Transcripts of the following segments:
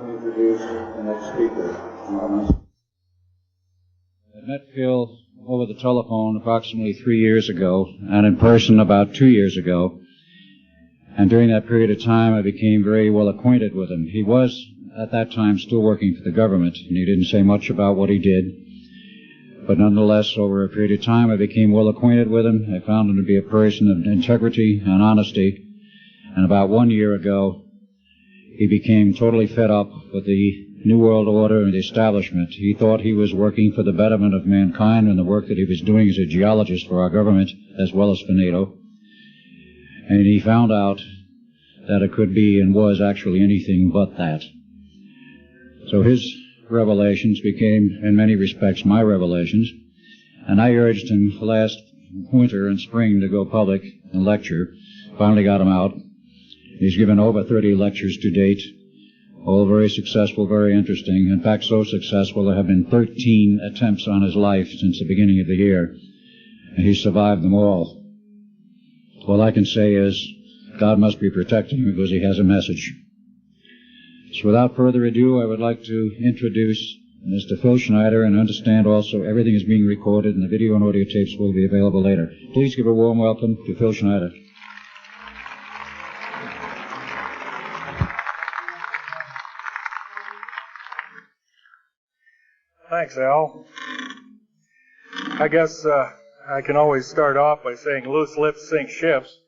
to introduce the next speaker. I met Phil over the telephone approximately 3 years ago, and in person about 2 years ago. And during that period of time, I became very well acquainted with him. He was, at that time, still working for the government, and he didn't say much about what he did. But nonetheless, over a period of time, I became well acquainted with him. I found him to be a person of integrity and honesty. And about 1 year ago, he became totally fed up with the New World Order and the establishment. He thought he was working for the betterment of mankind and the work that he was doing as a geologist for our government, as well as for NATO. And he found out that it could be and was actually anything but that. So his revelations became, in many respects, my revelations, and I urged him last winter and spring to go public and lecture. Finally got him out. He's given over 30 lectures to date, all very successful, very interesting. In fact, so successful there have been 13 attempts on his life since the beginning of the year, and he's survived them all. All I can say is God must be protecting him because he has a message. So without further ado, I would like to introduce Mr. Phil Schneider, and understand also everything is being recorded and the video and audio tapes will be available later. Please give a warm welcome to Phil Schneider. Thanks, Al. I guess I can always start off by saying loose lips sink ships.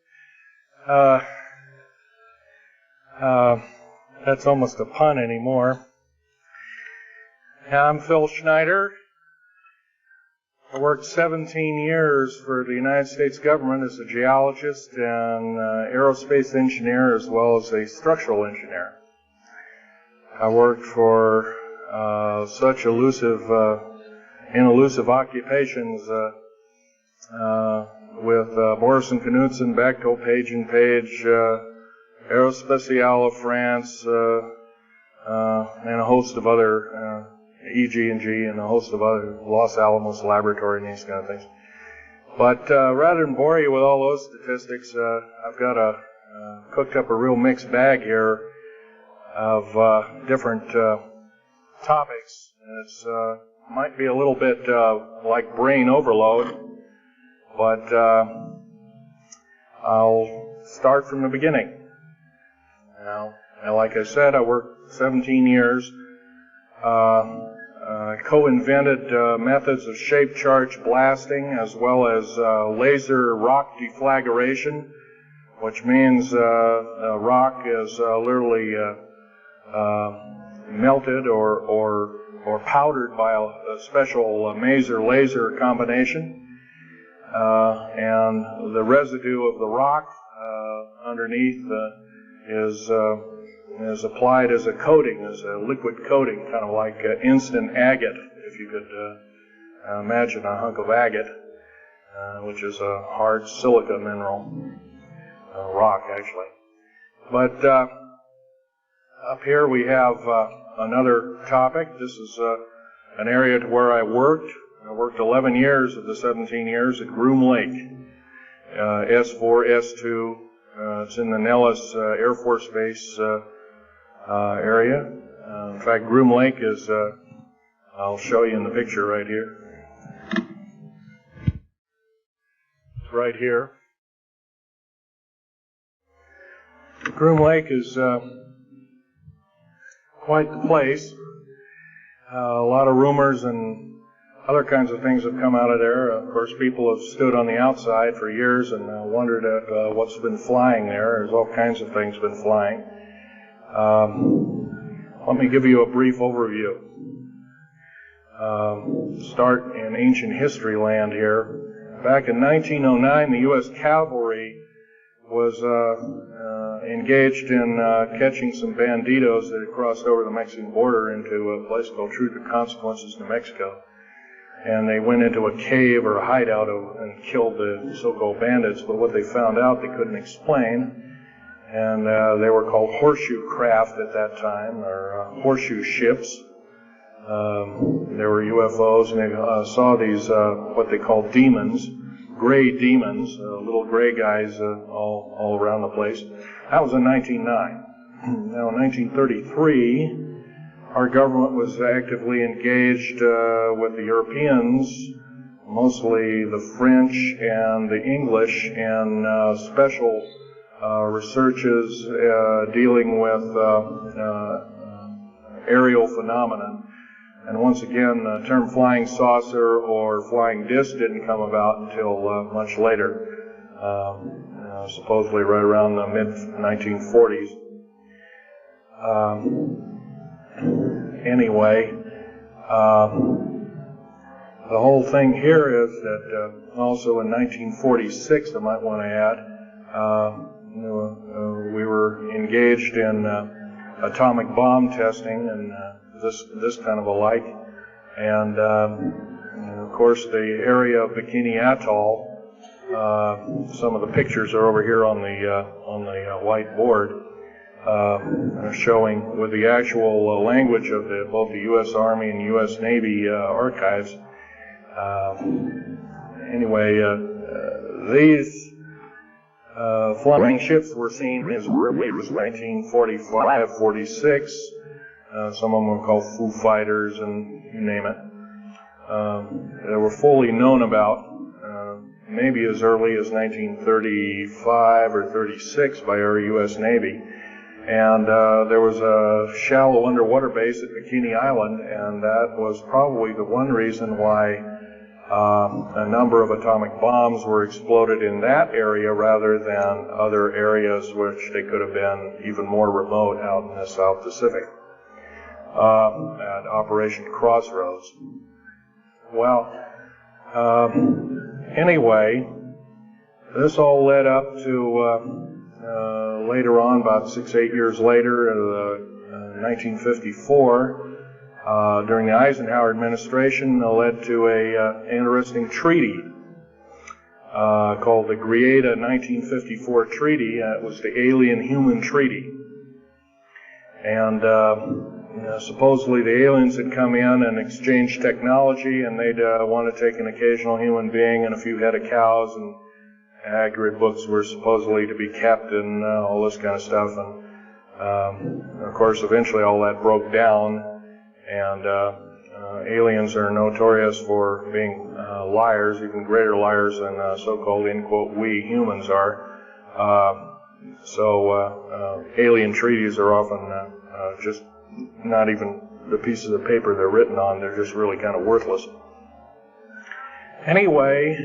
That's almost a pun anymore. I'm Phil Schneider. I worked 17 years for the United States government as a geologist and aerospace engineer, as well as a structural engineer. I worked for such elusive occupations with Boris and Knudsen, Bechtel, Page and Page, Aerospatiale of France, and a host of other, EG&G, and a host of other, Los Alamos Laboratory and these kind of things. But rather than bore you with all those statistics, I've got cooked up a real mixed bag here of different topics. It's might be a little bit like brain overload, but I'll start from the beginning. Now, like I said, I worked 17 years, co-invented methods of shape charge blasting as well as laser rock deflagration, which means rock is literally melted or powdered by a special maser laser combination, and the residue of the rock underneath is applied as a coating, as a liquid coating, kind of like instant agate, if you could imagine a hunk of agate, which is a hard silica mineral, rock actually. But up here we have another topic. This is an area to where I worked. I worked 11 years of the 17 years at Groom Lake, S4, S2. It's in the Nellis Air Force Base area. In fact, Groom Lake is, I'll show you in the picture right here. It's right here. Groom Lake is quite the place. A lot of rumors and other kinds of things have come out of there. Of course, people have stood on the outside for years and wondered at what's been flying there. There's all kinds of things been flying. Let me give you a brief overview. Start in ancient history land here. Back in 1909, the U.S. Cavalry was engaged in catching some banditos that had crossed over the Mexican border into a place called Truth and Consequences, New Mexico. And they went into a cave or a hideout and killed the so-called bandits, but what they found out they couldn't explain. And they were called horseshoe craft at that time, or horseshoe ships. There were UFOs, and they saw these, what they call demons, gray demons, little gray guys all around the place. That was in 1909. Now in 1933, our government was actively engaged with the Europeans, mostly the French and the English, in special researches dealing with aerial phenomena. And once again, the term flying saucer or flying disc didn't come about until much later, supposedly right around the mid-1940s. Anyway, the whole thing here is that also in 1946, I might want to add, we were engaged in atomic bomb testing and this kind of a like, and of course the area of Bikini Atoll. Some of the pictures are over here on the white board, showing with the actual language of both the U.S. Army and U.S. Navy archives. Anyway, these flying ships were seen as early as 1945, 46. Some of them were called Foo Fighters, and you name it. They were fully known about maybe as early as 1935 or 36 by our U.S. Navy. And there was a shallow underwater base at Bikini Island, and that was probably the one reason why a number of atomic bombs were exploded in that area rather than other areas which they could have been even more remote out in the South Pacific at Operation Crossroads. Well, anyway, this all led up to later on, about 6-8 years later, 1954, during the Eisenhower administration, led to an interesting treaty called the Greada 1954 Treaty. It was the Alien-Human Treaty. And supposedly the aliens had come in and exchanged technology, and they'd want to take an occasional human being and a few head of cows, and accurate books were supposedly to be kept and all this kind of stuff. And of course, eventually all that broke down, and aliens are notorious for being liars, even greater liars than so-called, in quote, we humans are. So alien treaties are often just not even the pieces of paper they're written on, they're just really kind of worthless. Anyway,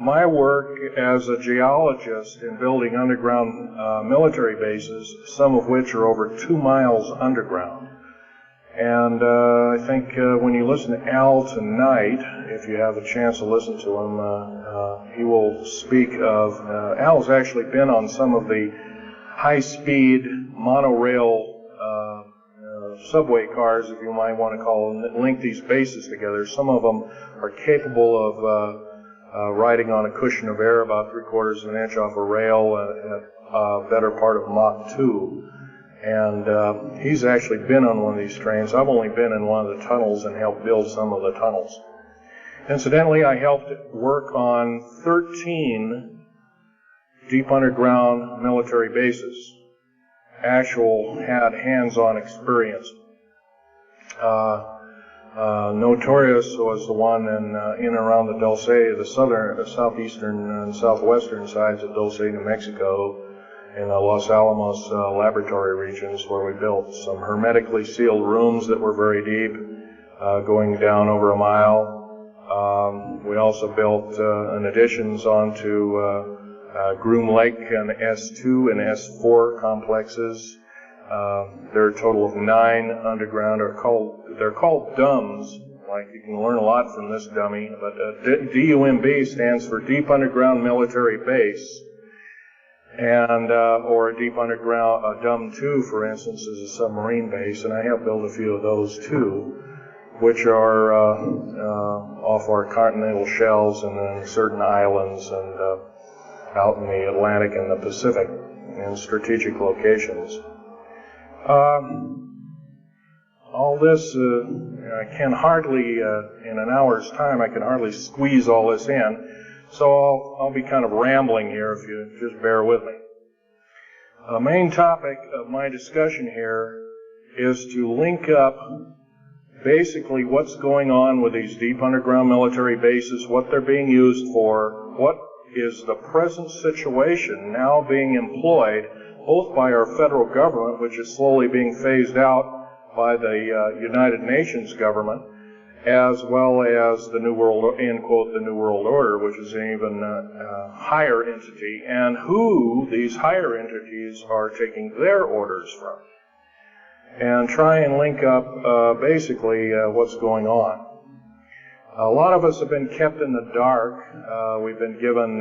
my work as a geologist in building underground military bases, some of which are over 2 miles underground. And I think when you listen to Al tonight, if you have a chance to listen to him, he will speak of, Al's actually been on some of the high-speed monorail subway cars, if you might want to call them, that link these bases together. Some of them are capable of riding on a cushion of air about 3/4 of an inch off a rail at a better part of Mach 2. And he's actually been on one of these trains. I've only been in one of the tunnels and helped build some of the tunnels. Incidentally, I helped work on 13 deep underground military bases. Had hands-on experience. Notorious was the one in and around the Dulce, the southeastern and southwestern sides of Dulce, New Mexico, in the Los Alamos laboratory regions, where we built some hermetically sealed rooms that were very deep, going down over a mile. We also built additions onto Groom Lake and S2 and S4 complexes. There are a total of 9 underground. They're called DUMBs. Like, you can learn a lot from this dummy. But DUMB stands for Deep Underground Military Base, and or a deep underground DUM2, for instance, is a submarine base, and I have built a few of those too, which are off our continental shelves and then certain islands and out in the Atlantic and the Pacific in strategic locations. All this, I can hardly, in an hour's time, I can hardly squeeze all this in, so I'll be kind of rambling here if you just bear with me. The main topic of my discussion here is to link up basically what's going on with these deep underground military bases, what they're being used for, what is the present situation now being employed both by our federal government, which is slowly being phased out by the United Nations government, as well as the New World, end quote, the New World Order, which is an even higher entity, and who these higher entities are taking their orders from, and try and link up basically what's going on. A lot of us have been kept in the dark. We've been given,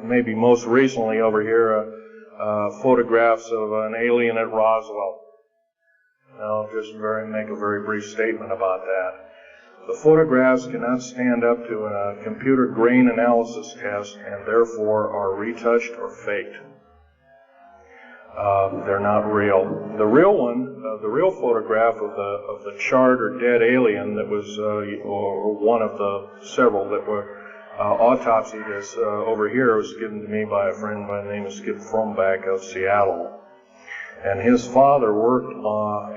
maybe most recently over here, photographs of an alien at Roswell. I'll just make a very brief statement about that. The photographs cannot stand up to a computer grain analysis test and therefore are retouched or faked. They're not real. The real one, the real photograph of the charred or dead alien that was one of the several that were autopsied is over here, was given to me by a friend by the name of Skip Frombach of Seattle. And his father worked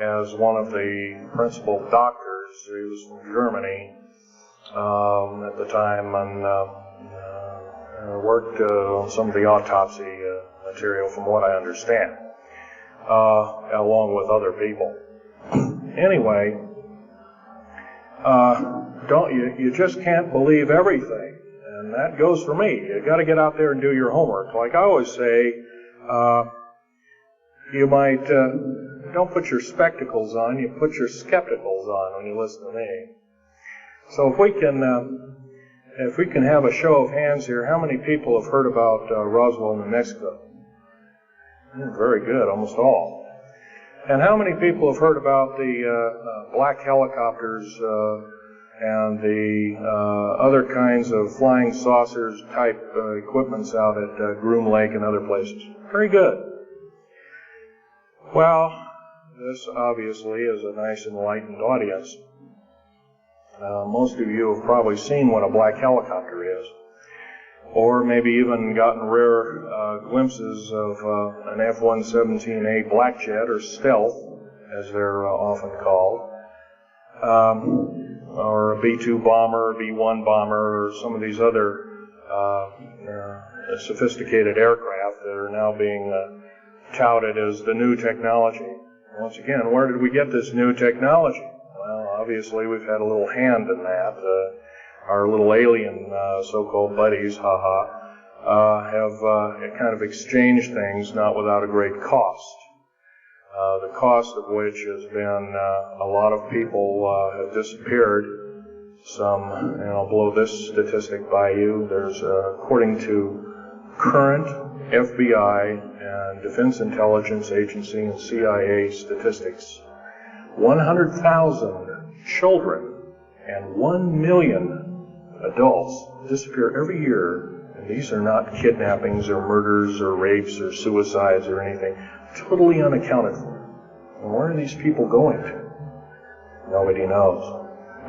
as one of the principal doctors. He was from Germany at the time and worked on some of the autopsy material, from what I understand, along with other people. Anyway, you just can't believe everything, and that goes for me. You got to get out there and do your homework. Like I always say, you might don't put your spectacles on, you put your skepticals on when you listen to me. So if we can have a show of hands here, how many people have heard about Roswell, New Mexico? Very good, almost all. And how many people have heard about the black helicopters and the other kinds of flying saucers type equipments out at Groom Lake and other places? Very good. Well, this obviously is a nice enlightened audience. Most of you have probably seen what a black helicopter is, or maybe even gotten rare glimpses of an F-117A black jet, or stealth, as they're often called, or a B-2 bomber, B-1 bomber, or some of these other sophisticated aircraft that are now being touted as the new technology. Once again, where did we get this new technology? Well, obviously we've had a little hand in that. Our little alien so-called buddies, have kind of exchanged things, not without a great cost. The cost of which has been a lot of people have disappeared. Some, and I'll blow this statistic by you, there's, according to current FBI and Defense Intelligence Agency and CIA statistics, 100,000 children and 1 million adults disappear every year, and these are not kidnappings or murders or rapes or suicides or anything, totally unaccounted for. And where are these people going to? Nobody knows.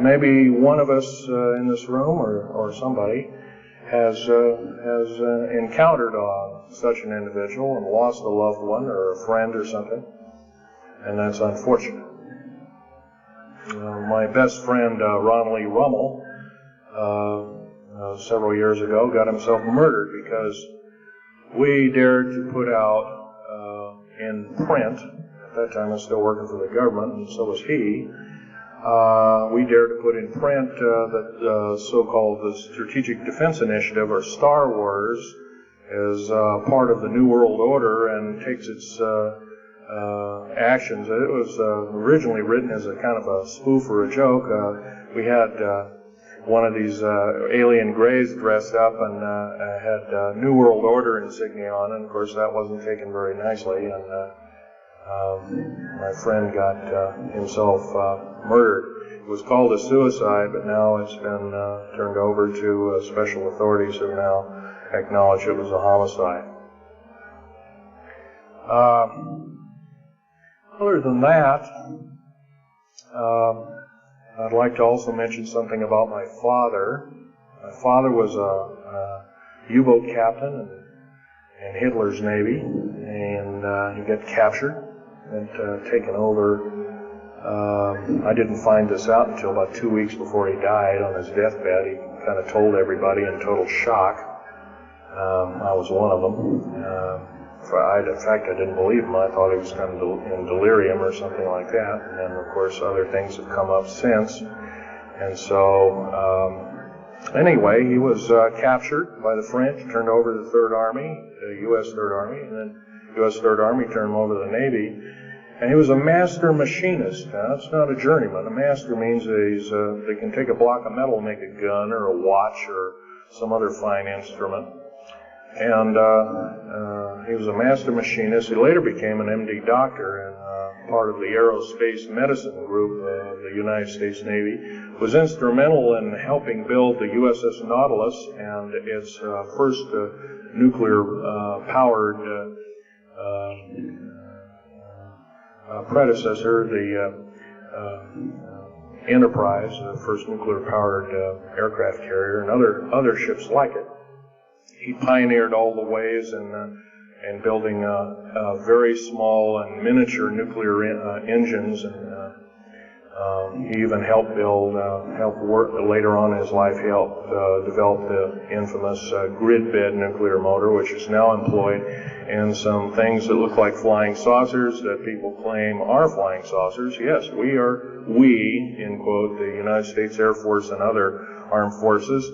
Maybe one of us in this room or somebody has encountered such an individual and lost a loved one or a friend or something, and that's unfortunate. My best friend, Ronald E. Rummel, several years ago got himself murdered because we dared to put out in print, at that time I was still working for the government, and so was he, we dared to put in print that so-called the Strategic Defense Initiative, or Star Wars, is part of the New World Order and takes its actions. It was originally written as a kind of a spoof or a joke. We had one of these alien greys dressed up and had New World Order insignia on, and of course that wasn't taken very nicely, and my friend got himself murdered. It was called a suicide, but now it's been turned over to special authorities who now acknowledge it was a homicide. Other than that, I'd like to also mention something about my father. My father was a U-boat captain in Hitler's Navy, and he got captured had taken over. I didn't find this out until about 2 weeks before he died on his deathbed. He kind of told everybody in total shock. I was one of them. In fact, I didn't believe him. I thought he was kind of in delirium or something like that. And then, of course, other things have come up since. And so, anyway, he was captured by the French, turned over to the Third Army, the U.S. Third Army, and then U.S. Third Army turned him over to the Navy. And he was a master machinist. Now, that's not a journeyman. A master means they can take a block of metal and make a gun or a watch or some other fine instrument. And he was a master machinist. He later became an MD doctor and part of the aerospace medicine group of the United States Navy. Was instrumental in helping build the USS Nautilus and its first nuclear-powered predecessor, the Enterprise, the first nuclear-powered aircraft carrier, and other ships like it. He pioneered all the ways in building very small and miniature nuclear engines, and he even helped work later on in his life. He helped develop the infamous grid bed nuclear motor, which is now employed in some things that look like flying saucers that people claim are flying saucers. Yes, we, in quote, the United States Air Force and other armed forces,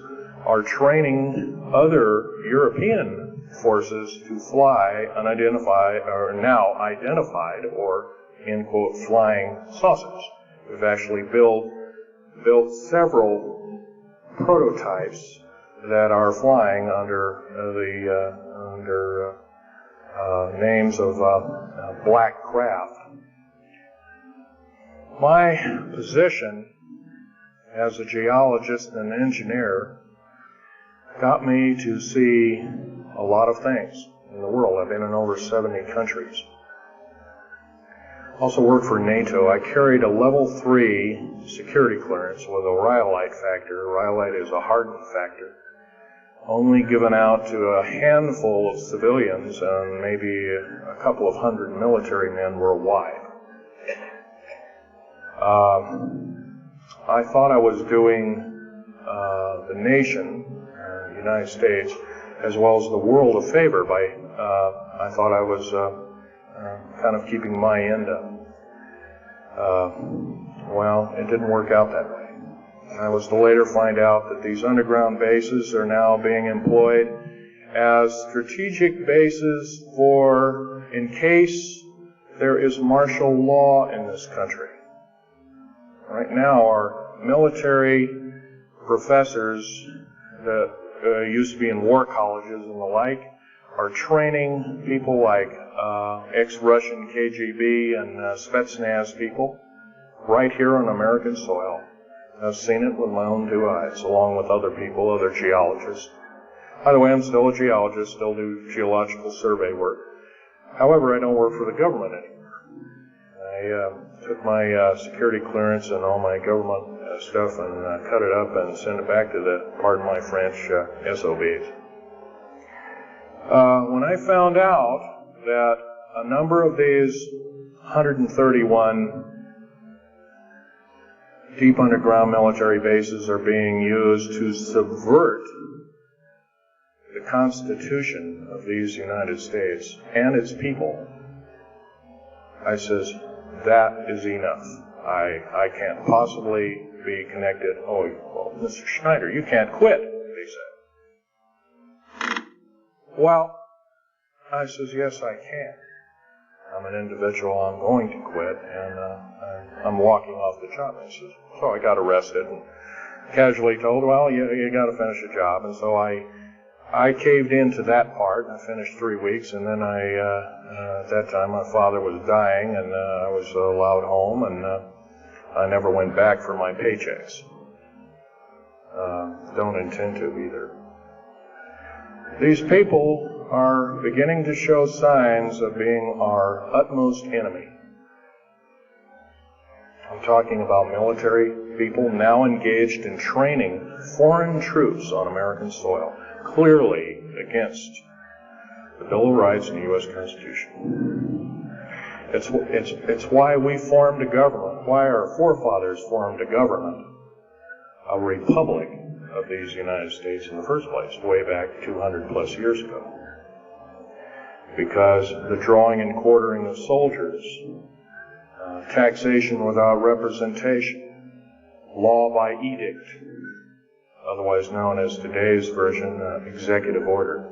are training other European forces to fly unidentified, or now identified, or, in quote, flying saucers. We've actually built several prototypes that are flying under names of black craft. My position as a geologist and an engineer got me to see a lot of things in the world. I've been in over 70 countries. Also worked for NATO. I carried a level 3 security clearance with a rhyolite factor. Rhyolite is a hardened factor, only given out to a handful of civilians and maybe a couple of hundred military men worldwide. I thought I was doing the nation, the United States, as well as the world a favor by, I thought I was kind of keeping my end up. Well, it didn't work out that way. I was to later find out that these underground bases are now being employed as strategic bases for, in case there is martial law in this country. Right now, our military professors that used to be in war colleges and the like are training people like ex-Russian KGB and Spetsnaz people right here on American soil. I've seen it with my own 2 eyes, along with other people, other geologists. By the way, I'm still a geologist, still do geological survey work. However, I don't work for the government anymore. I took my security clearance and all my government stuff and cut it up and sent it back to the, pardon my French, SOBs. When I found out that a number of these 131 deep underground military bases are being used to subvert the Constitution of these United States and its people, I says, that is enough. I can't possibly be connected. Oh, well, Mr. Schneider, you can't quit, they said. Well, I says, yes, I can. I'm an individual, I'm going to quit, and I'm walking off the job. I says, so I got arrested and casually told, well, you got to finish the job. And so I caved into that part. I finished 3 weeks, and then at that time, my father was dying, and I was allowed home, and I never went back for my paychecks. Don't intend to either. These people are beginning to show signs of being our utmost enemy. I'm talking about military people now engaged in training foreign troops on American soil, clearly against the Bill of Rights and the U.S. Constitution. It's why we formed a government, why our forefathers formed a government, a republic of these United States in the first place, way back 200 plus years ago. Because the drawing and quartering of soldiers, taxation without representation, law by edict, otherwise known as today's version, executive order,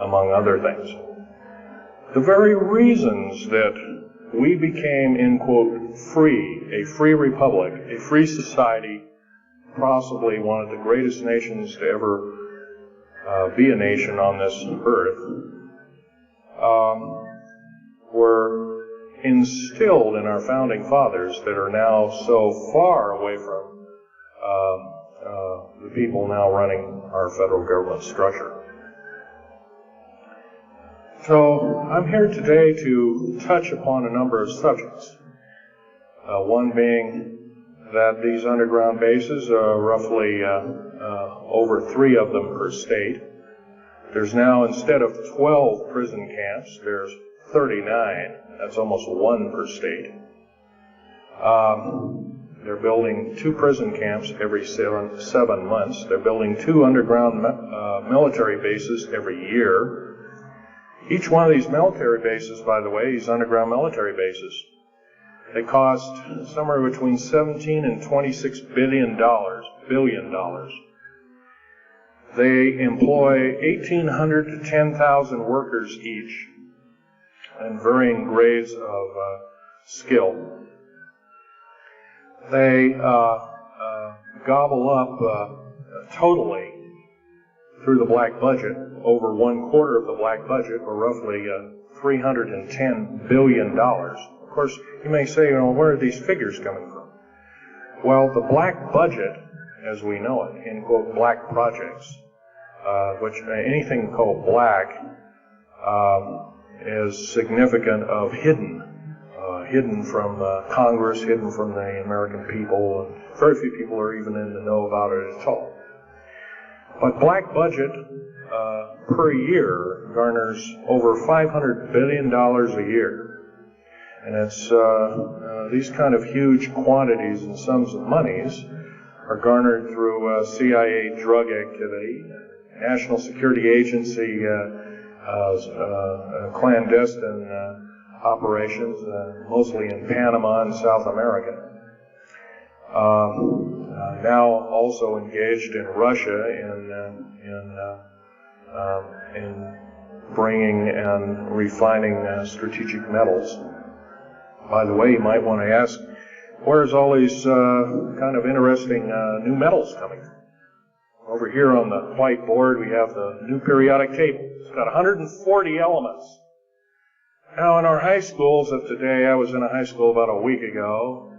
among other things. The very reasons that we became, in quote, free, a free republic, a free society, possibly one of the greatest nations to ever be a nation on this earth, were instilled in our founding fathers that are now so far away from the people now running our federal government structure. So I'm here today to touch upon a number of subjects. One being that these underground bases are roughly over 3 of them per state. There's now, instead of 12 prison camps, there's 39. That's almost 1 per state. They're building 2 prison camps every 7 months. They're building 2 underground military bases every year. Each one of these military bases, by the way, these underground military bases, they cost somewhere between $17 and $26 billion. They employ 1,800 to 10,000 workers each, in varying grades of skill. They gobble up totally through the black budget, over 1/4 of the black budget, or roughly $310 billion. Of course, you may say, where are these figures coming from? Well, the black budget, as we know it, in quote, black projects, which anything called black is significant of hidden from Congress, hidden from the American people, and very few people are even in the know about it at all. But black budget per year garners over $500 billion a year. And it's these kind of huge quantities and sums of monies are garnered through CIA drug activity, National Security Agency clandestine operations, mostly in Panama and South America. Now also engaged in Russia in bringing and refining strategic metals. By the way, you might want to ask, where's all these kind of interesting new metals coming from? Over here on the whiteboard, we have the new periodic table. It's got 140 elements. Now, in our high schools of today, I was in a high school about a week ago.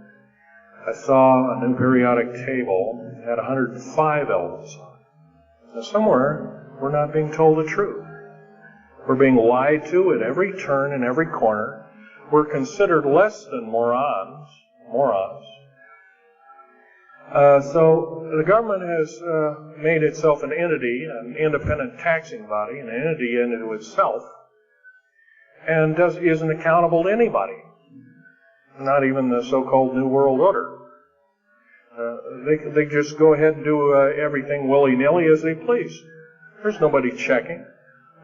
I saw a new periodic table that had 105 elements on it. Now, somewhere, we're not being told the truth. We're being lied to at every turn and every corner. We're considered less than morons. So the government has made itself an entity, an independent taxing body, an entity into itself, and isn't accountable to anybody, not even the so-called New World Order. They just go ahead and do everything willy-nilly as they please. There's nobody checking.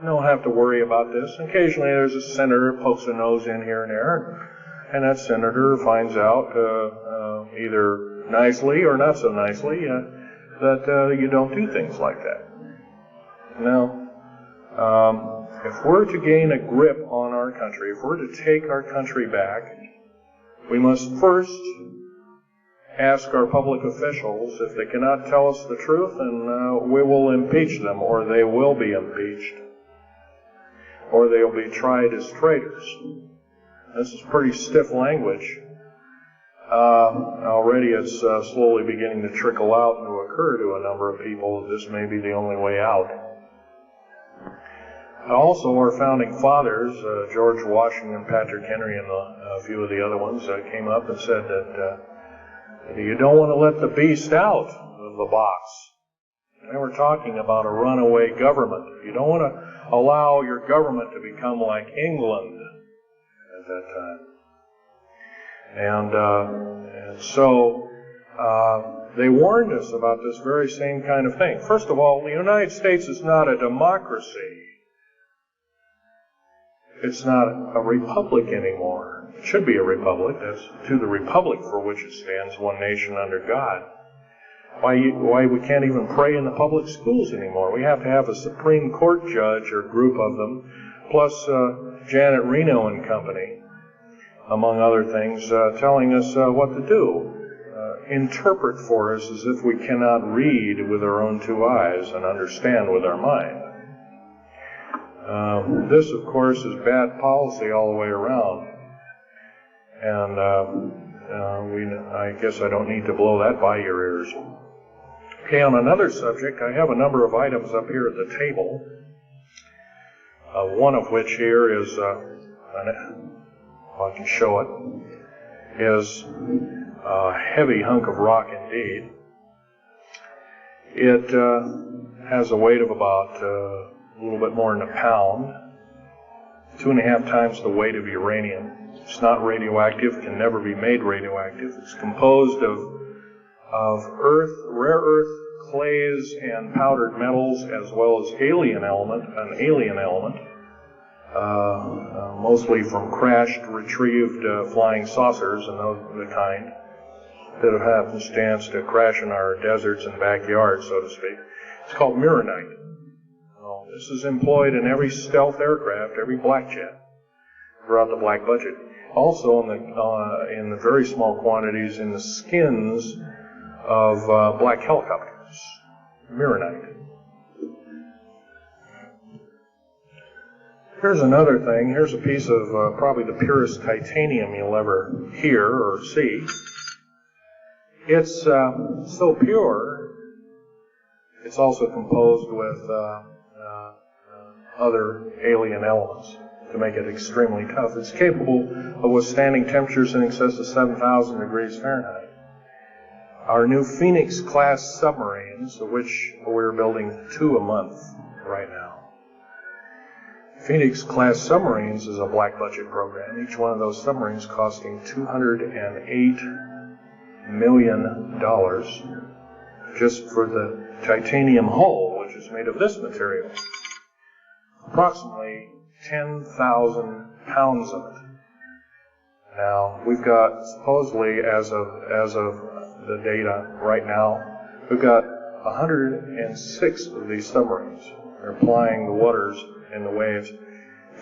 You don't have to worry about this. Occasionally there's a senator who pokes a nose in here and there, and that senator finds out either nicely or not so nicely that you don't do things like that. Now, if we're to gain a grip on our country, if we're to take our country back, we must first ask our public officials if they cannot tell us the truth, and we will impeach them, or they will be impeached, or they'll be tried as traitors. This is pretty stiff language. Already it's slowly beginning to trickle out and to occur to a number of people that this may be the only way out. Also, our founding fathers, George Washington, Patrick Henry, and a few of the other ones, came up and said that you don't want to let the beast out of the box. They were talking about a runaway government. You don't want to allow your government to become like England, as that time. And so they warned us about this very same kind of thing. First of all, the United States is not a democracy. It's not a republic anymore. It should be a republic. That's to the republic for which it stands, one nation under God. Why we can't even pray in the public schools anymore. We have to have a Supreme Court judge or group of them, plus Janet Reno and company, among other things, telling us what to do. Interpret for us as if we cannot read with our own two eyes and understand with our mind. This, of course, is bad policy all the way around. And I guess I don't need to blow that by your ears. Okay, on another subject, I have a number of items up here at the table. One of which here is, I can show it, is a heavy hunk of rock indeed. It has a weight of about a little bit more than a pound, 2.5 times the weight of uranium. It's not radioactive, can never be made radioactive. It's composed of earth, rare earth, clays, and powdered metals, as well as an alien element, mostly from crashed, retrieved flying saucers and the kind that have happenstance to crash in our deserts and backyards, so to speak. It's called Mironite. This is employed in every stealth aircraft, every black jet, throughout the black budget. Also in the very small quantities in the skins of black helicopters. Mironite. Here's another thing. Here's a piece of probably the purest titanium you'll ever hear or see. It's so pure, it's also composed with other alien elements to make it extremely tough. It's capable of withstanding temperatures in excess of 7,000 degrees Fahrenheit. Our new Phoenix-class submarines, of which we're building 2 a month right now. Phoenix-class submarines is a black budget program. Each one of those submarines costing $208 million just for the titanium hull, which is made of this material. Approximately 10,000 pounds of it. Now, we've got, supposedly, as of the data right now, we've got 106 of these submarines. They're plying the waters and the waves.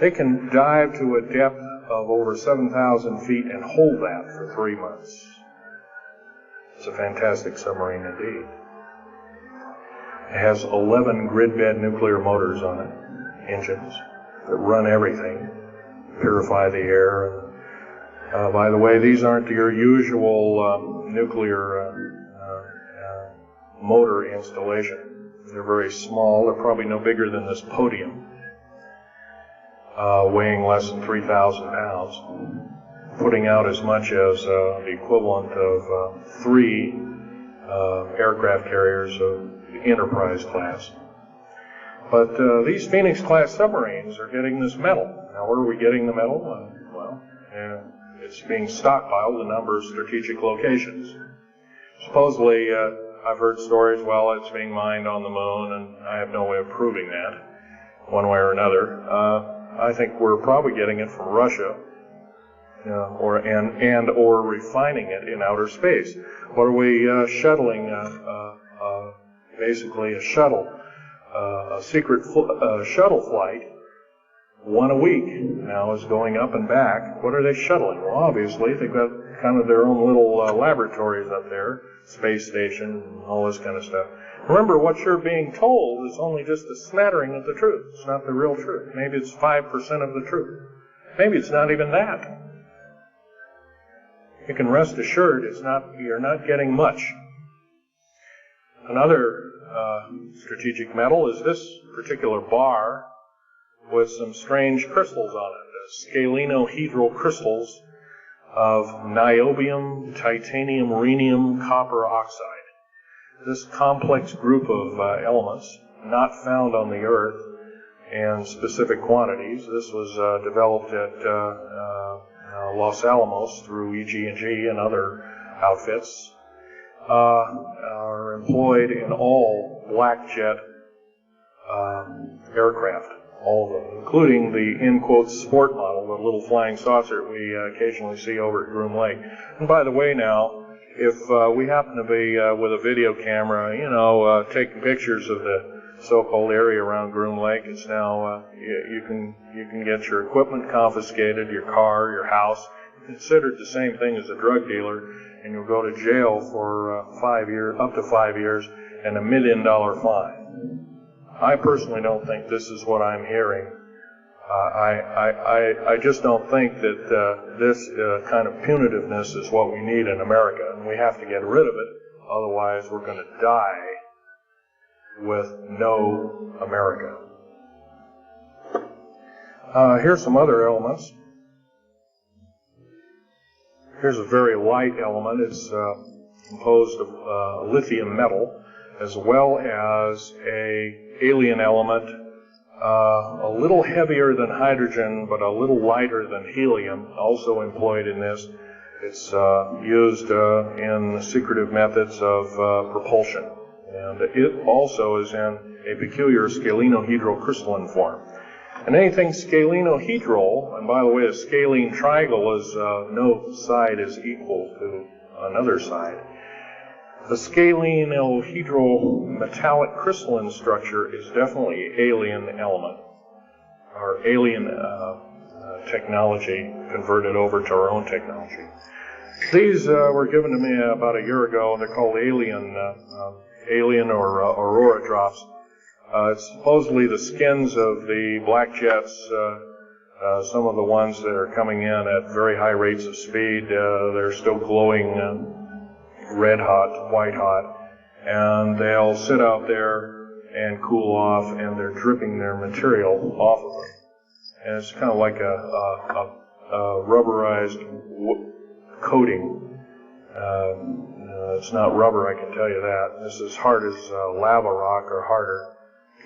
They can dive to a depth of over 7,000 feet and hold that for 3 months. It's a fantastic submarine indeed. It has 11 grid-bed nuclear motors on it, engines, that run everything, purify the air. By the way, these aren't your usual nuclear motor installation. They're very small. They're probably no bigger than this podium, weighing less than 3,000 pounds, putting out as much as the equivalent of 3 aircraft carriers of the Enterprise class. But these Phoenix-class submarines are getting this metal. Now, where are we getting the metal? It's being stockpiled in a number of strategic locations. Supposedly, I've heard stories, well, it's being mined on the moon, and I have no way of proving that, one way or another. I think we're probably getting it from Russia, or refining it in outer space. What are we shuttling? Basically, a shuttle, a secret shuttle flight, 1 a week now is going up and back. What are they shuttling? Well, obviously, they've got kind of their own little laboratories up there, space station, and all this kind of stuff. Remember, what you're being told is only just a smattering of the truth. It's not the real truth. Maybe it's 5% of the truth. Maybe it's not even that. You can rest assured you're not getting much. Another strategic metal is this particular bar with some strange crystals on it, scalenohedral crystals of niobium, titanium, rhenium, copper oxide. This complex group of elements, not found on the Earth in specific quantities. This was developed at Los Alamos through EG&G and other outfits, are employed in all black jet aircraft, all of them, including the, in quotes, sport model, the little flying saucer we occasionally see over at Groom Lake. And by the way now, if we happen to be with a video camera, taking pictures of the so-called area around Groom Lake, it's now, you can get your equipment confiscated, your car, your house, considered the same thing as a drug dealer, and you'll go to jail for 5 years, up to 5 years, and $1 million fine. I personally don't think this is what I'm hearing. I just don't think that this kind of punitiveness is what we need in America, and we have to get rid of it. Otherwise, we're going to die with no America. Here's some other elements. Here's a very light element. It's composed of lithium metal, as well as a alien element, a little heavier than hydrogen, but a little lighter than helium, also employed in this. It's used in secretive methods of propulsion. And it also is in a peculiar scalenohedral crystalline form. And anything scalenohedral, and by the way, a scalene triangle is no side is equal to another side. The scalenohedral metallic crystalline structure is definitely alien element, or alien technology converted over to our own technology. These were given to me about a year ago. They're called alien or aurora drops. It's supposedly the skins of the black jets, some of the ones that are coming in at very high rates of speed. They're still glowing red hot, white hot, and they'll sit out there and cool off, and they're dripping their material off of them. And it's kind of like a rubberized coating. It's not rubber, I can tell you that. This is hard as lava rock or harder,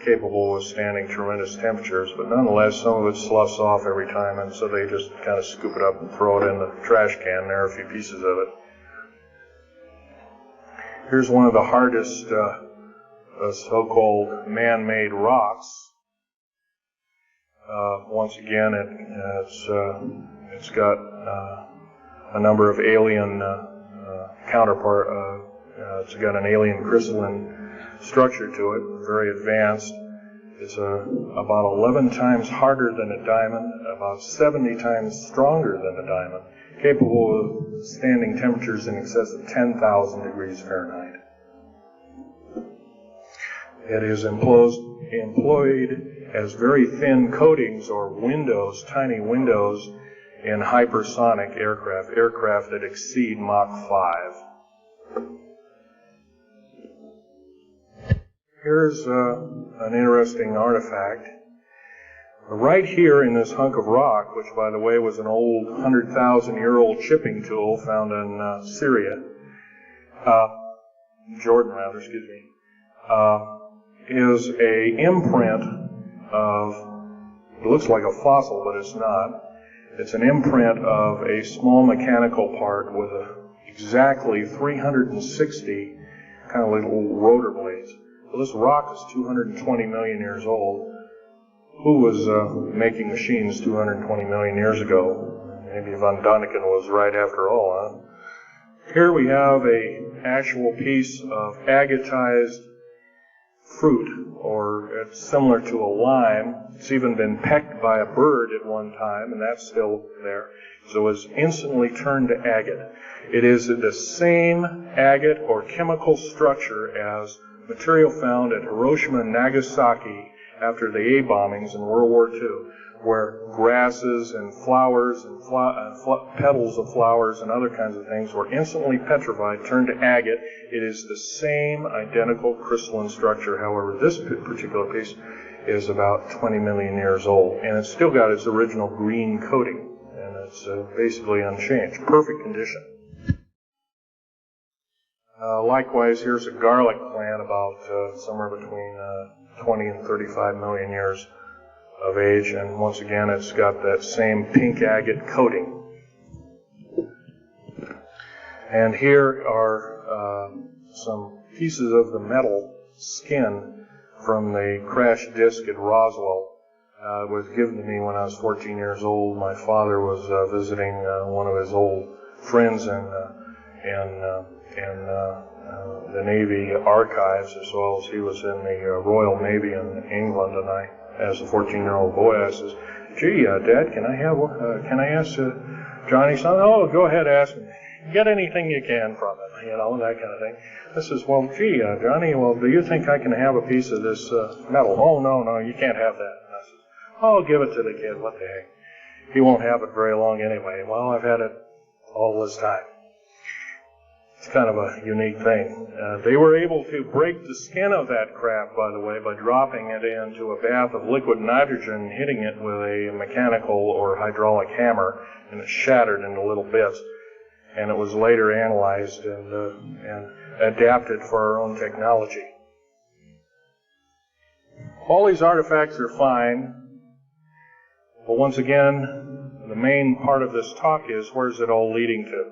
capable of withstanding tremendous temperatures, but nonetheless, some of it sloughs off every time, and so they just kind of scoop it up and throw it in the trash can. There are a few pieces of it. Here's one of the hardest so-called man-made rocks. Once again, it's got a number of alien counterpart. It's got an alien crystalline structure to it, very advanced. It's about 11 times harder than a diamond, about 70 times stronger than a diamond, capable of standing temperatures in excess of 10,000 degrees Fahrenheit. It is employed as very thin coatings or windows, tiny windows, in hypersonic aircraft that exceed Mach 5. Here's an interesting artifact. Right here in this hunk of rock, which by the way was an old 100,000-year-old chipping tool found in Syria, Jordan rather, excuse me, is a imprint of, it looks like a fossil, but it's not. It's an imprint of a small mechanical part with exactly 360 kind of little rotor blades. Well, this rock is 220 million years old. Who was making machines 220 million years ago? Maybe von Däniken was right after all, huh? Here we have an actual piece of agatized fruit, or it's similar to a lime. It's even been pecked by a bird at one time, and that's still there. So it's instantly turned to agate. It is the same agate or chemical structure as material found at Hiroshima and Nagasaki after the A bombings in World War II, where grasses and flowers and petals of flowers and other kinds of things were instantly petrified, turned to agate. It is the same identical crystalline structure. However, this particular piece is about 20 million years old, and it's still got its original green coating, and it's basically unchanged, perfect condition. Likewise, here's a garlic plant about somewhere between 20 and 35 million years of age, and once again, it's got that same pink agate coating. And here are some pieces of the metal skin from the crash disk at Roswell. It was given to me when I was 14 years old. My father was visiting one of his old friends in the Navy archives, as well as he was in the Royal Navy in England. And I, as a 14-year-old boy, I says, "Gee, Dad, can I ask Johnny something?" "Oh, go ahead, ask him. Get anything you can from it," you know, that kind of thing. I says, "Well, gee, Johnny, well, do you think I can have a piece of this metal?" "Oh, no, you can't have that." And I says, "Oh, give it to the kid. What the heck? He won't have it very long anyway." Well, I've had it all this time. It's kind of a unique thing. They were able to break the skin of that craft, by the way, by dropping it into a bath of liquid nitrogen, hitting it with a mechanical or hydraulic hammer, and it shattered into little bits. And it was later analyzed and adapted for our own technology. All these artifacts are fine, but once again, the main part of this talk is, where's it all leading to?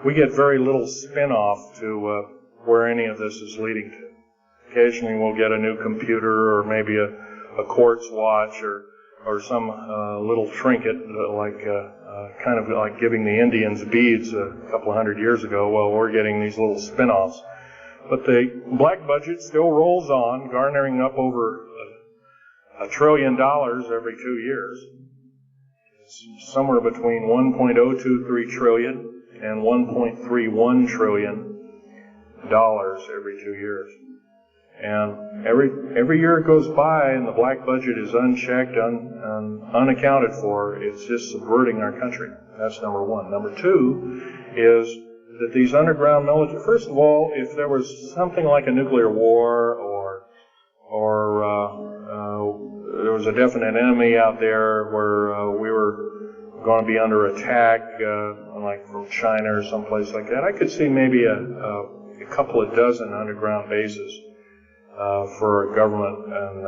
We get very little spin-off to where any of this is leading to. Occasionally we'll get a new computer, or maybe a quartz watch, or some little trinket, kind of like giving the Indians beads a couple of hundred years ago. Well, we're getting these little spin-offs. But the black budget still rolls on, garnering up over $1 trillion every 2 years. It's somewhere between 1.023 trillion and 1.31 trillion dollars every 2 years. And every year it goes by and the black budget is unchecked, unaccounted for. It's just subverting our country. That's number one. Number two is that these underground military, first of all, if there was something like a nuclear war or there was a definite enemy out there where we were going to be under attack, like from China or someplace like that, I could see maybe a couple of dozen underground bases for a government, and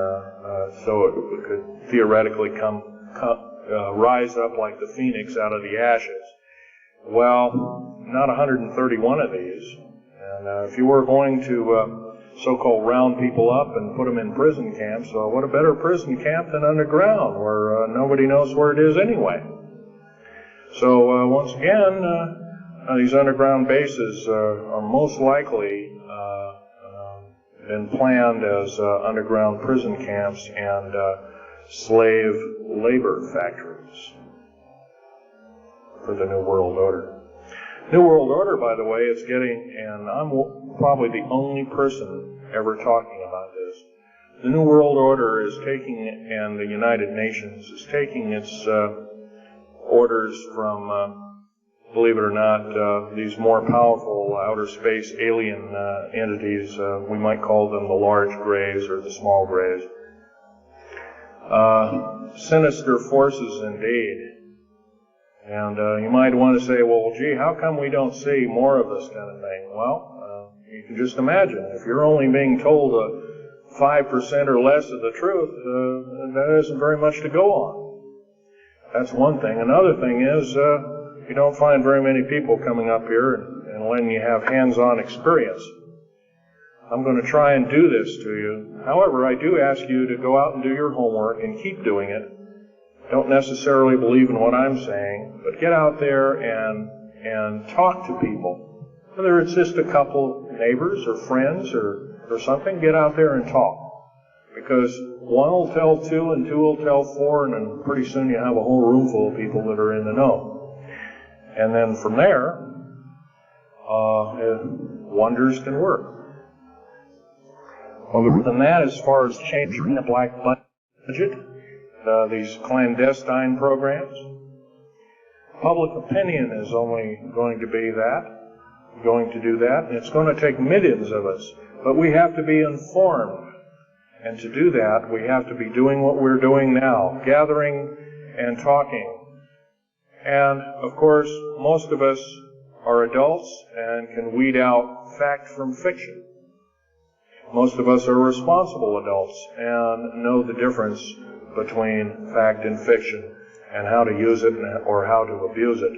so it could theoretically rise up like the phoenix out of the ashes. Well, not 131 of these. And if you were going to so-called round people up and put them in prison camps, what a better prison camp than underground, where nobody knows where it is anyway. So once again, these underground bases are most likely been planned as underground prison camps and slave labor factories for the New World Order. New World Order, by the way, is getting, and I'm probably the only person ever talking about this, the New World Order is taking, and the United Nations is taking its orders from, believe it or not, these more powerful outer space alien entities. We might call them the large grays or the small grays. Sinister forces indeed. And you might want to say, well, gee, how come we don't see more of this kind of thing? Well, you can just imagine. If you're only being told 5% or less of the truth, that isn't very much to go on. That's one thing. Another thing is, you don't find very many people coming up here and letting you have hands-on experience. I'm going to try and do this to you. However, I do ask you to go out and do your homework and keep doing it. Don't necessarily believe in what I'm saying, but get out there and talk to people. Whether it's just a couple neighbors or friends or something, get out there and talk. Because one will tell two and two will tell four, and then pretty soon you have a whole room full of people that are in the know. And then from there, wonders can work. Other than that, as far as changing the black budget, these clandestine programs, public opinion is only going to do that, and it's going to take millions of us. But we have to be informed. And to do that, we have to be doing what we're doing now, gathering and talking. And, of course, most of us are adults and can weed out fact from fiction. Most of us are responsible adults and know the difference between fact and fiction and how to use it or how to abuse it.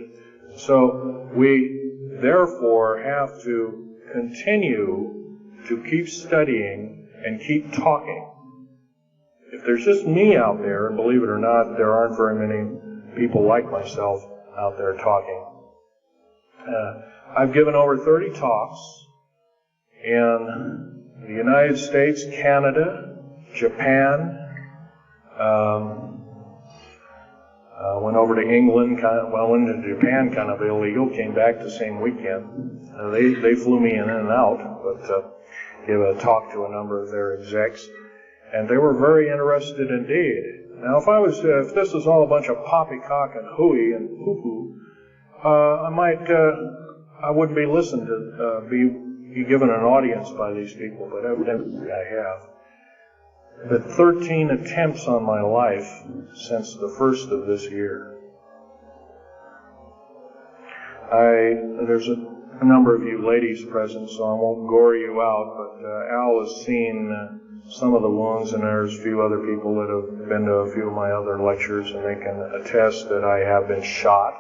So we therefore have to continue to keep studying and keep talking. If there's just me out there, and believe it or not, there aren't very many people like myself out there talking. I've given over 30 talks in the United States, Canada, Japan, went over to England, went into Japan kind of illegal, came back the same weekend. They flew me in and out, but gave a talk to a number of their execs, and they were very interested indeed. Now, if this was all a bunch of poppycock and hooey and hoo-hoo, I wouldn't be listened to, be given an audience by these people, but evidently I have. But 13 attempts on my life since the first of this year. There's a number of you ladies present, so I won't gore you out, but Al has seen some of the wounds, and there's a few other people that have been to a few of my other lectures, and they can attest that I have been shot.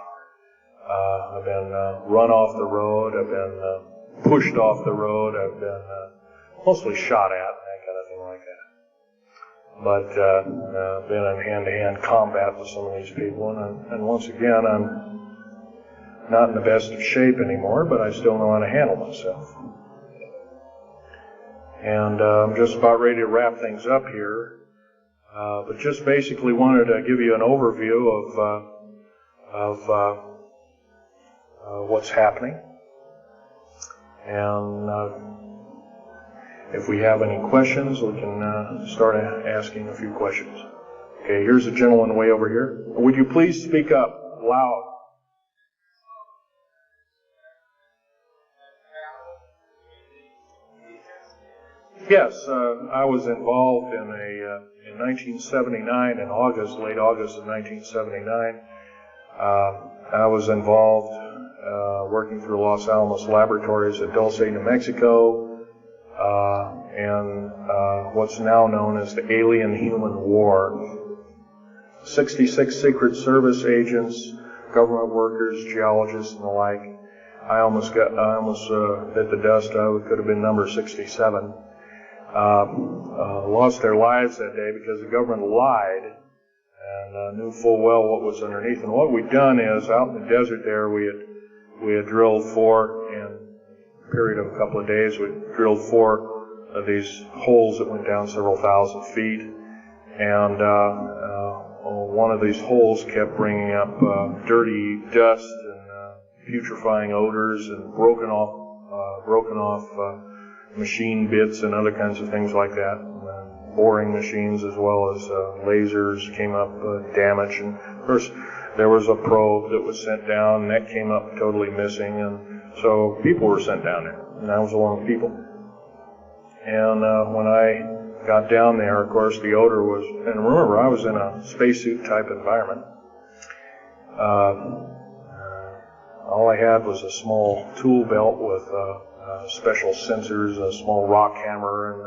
I've been run off the road, I've been pushed off the road, I've been mostly shot at, that kind of thing like that. But been in hand-to-hand combat with some of these people, and once again, I'm not in the best of shape anymore, but I still know how to handle myself. And I'm just about ready to wrap things up here, but just basically wanted to give you an overview of what's happening. And if we have any questions, we can start asking a few questions. Okay, here's a gentleman way over here. Would you please speak up loud? Yes, I was involved in 1979, in August, late August of 1979. I was involved working through Los Alamos Laboratories at Dulce, New Mexico, and what's now known as the Alien-Human War. 66 Secret Service agents, government workers, geologists, and the like. I almost bit the dust. I could have been number 67. Lost their lives that day because the government lied and knew full well what was underneath. And what we'd done is, out in the desert there, we had drilled in a period of a couple of days, we drilled 4 of these holes that went down several thousand feet. And one of these holes kept bringing up dirty dust and putrefying odors and broken off machine bits and other kinds of things like that. Boring machines as well as lasers came up damaged. And of course, there was a probe that was sent down, and that came up totally missing. And so people were sent down there, and I was one of the people. And when I got down there, of course, the odor was, and remember, I was in a spacesuit type environment. All I had was a small tool belt with special sensors, a small rock hammer, and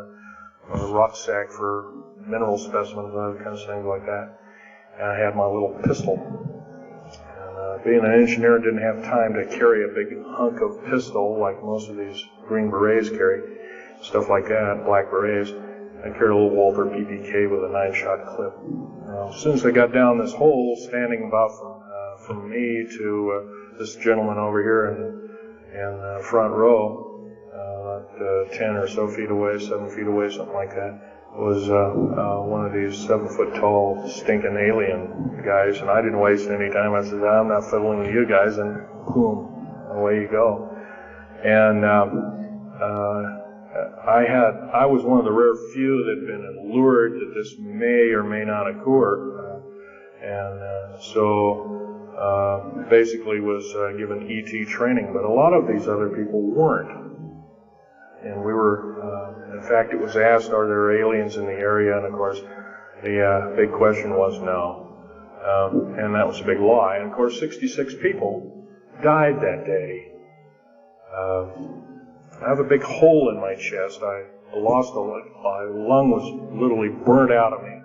a rucksack for mineral specimens and other kinds of things like that. And I had my little pistol. And being an engineer, didn't have time to carry a big hunk of pistol like most of these Green Berets carry, stuff like that, Black Berets. I carried a little Walther PPK with a 9-shot clip. As soon as I got down this hole, standing about from me to this gentleman over here in the front row, 10 or so feet away, 7 feet away, something like that, was one of these 7-foot-tall stinking alien guys, and I didn't waste any time. I said, I'm not fiddling with you guys, and boom, away you go. And I was one of the rare few that had been allured that this may or may not occur, and so basically was given ET training, but a lot of these other people weren't. And we were, in fact, it was asked, are there aliens in the area? And of course, the big question was no. And that was a big lie. And of course, 66 people died that day. I have a big hole in my chest. I lost a lung. My lung was literally burnt out of me.